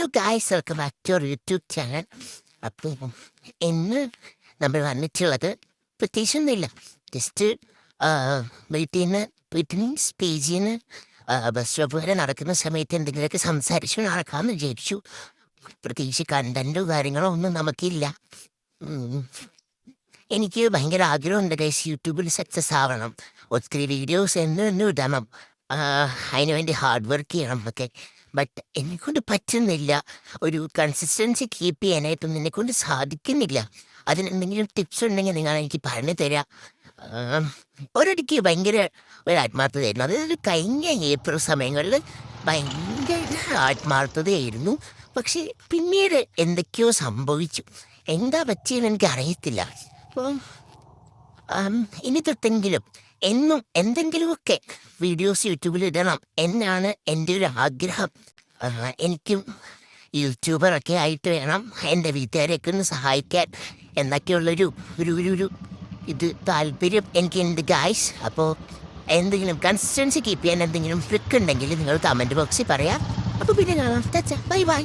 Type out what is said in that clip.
Hello guys, welcome back to our YouTube channel. അപ്പോൾ ഇന്ന് നമ്മൾ വന്നിട്ടുള്ളത് പ്രത്യേകിച്ചൊന്നുമില്ല. ജസ്റ്റ് വീട്ടിൽ നിന്ന് പേജിൽ നിന്ന് ബസ് സ്റ്റോപ്പ് വരെ നടക്കുന്ന സമയത്ത് എന്തെങ്കിലുമൊക്കെ സംസാരിച്ചു നടക്കാമെന്ന് വിചാരിച്ചു. പ്രത്യേകിച്ച് കണ്ടൻറ്റോ കാര്യങ്ങളോ ഒന്നും നമുക്കില്ല. എനിക്ക് ഭയങ്കര ആഗ്രഹമുണ്ട് ഗൈസ്, യൂട്യൂബിൽ സക്സസ് ആവണം, ഒത്തിരി വീഡിയോസ് എന്നും ഇടണം, അതിനുവേണ്ടി ഹാർഡ് വർക്ക് ചെയ്യണം എന്നൊക്കെ. ബട്ട് എന്നെക്കൊണ്ട് പറ്റുന്നില്ല. ഒരു കൺസിസ്റ്റൻസി കീപ്പ് ചെയ്യാനായിട്ടൊന്നും എന്നെക്കൊണ്ട് സാധിക്കുന്നില്ല. അതിനെന്തെങ്കിലും ടിപ്സ് ഉണ്ടെങ്കിൽ നിങ്ങൾ എനിക്ക് പറഞ്ഞു തരാം. ഒരിടയ്ക്ക് ഭയങ്കര ഒരു ആത്മാർത്ഥതയായിരുന്നു. അതായത് കഴിഞ്ഞ ഏപ്രിൽ സമയങ്ങളിൽ ഭയങ്കര ആത്മാർത്ഥതയായിരുന്നു. പക്ഷേ പിന്നീട് എന്തൊക്കെയോ സംഭവിച്ചു. എന്താ പറ്റിയെന്ന് എനിക്ക് അറിയത്തില്ല. അപ്പം ഇനി തൊട്ടെങ്കിലും എന്നും എന്തെങ്കിലുമൊക്കെ വീഡിയോസ് യൂട്യൂബിൽ ഇടണം എന്നാണ് എൻ്റെ ഒരു ആഗ്രഹം. എനിക്കും യൂട്യൂബറൊക്കെ ആയിട്ട് വേണം എൻ്റെ വീട്ടുകാരെയൊക്കെ ഒന്ന് സഹായിക്കാൻ എന്നൊക്കെയുള്ളൊരു ഒരു ഒരു ഒരു ഇത് താല്പര്യം എനിക്കുണ്ട് ഗായ്സ്. അപ്പോൾ എന്തെങ്കിലും കൺസിസ്റ്റൻസി കീപ്പ് ചെയ്യാൻ എന്തെങ്കിലും ട്രിക്ക് ഉണ്ടെങ്കിൽ നിങ്ങൾ കമൻറ്റ് ബോക്സിൽ പറയാം. അപ്പോൾ പിന്നെ കാണാം. Bye bye.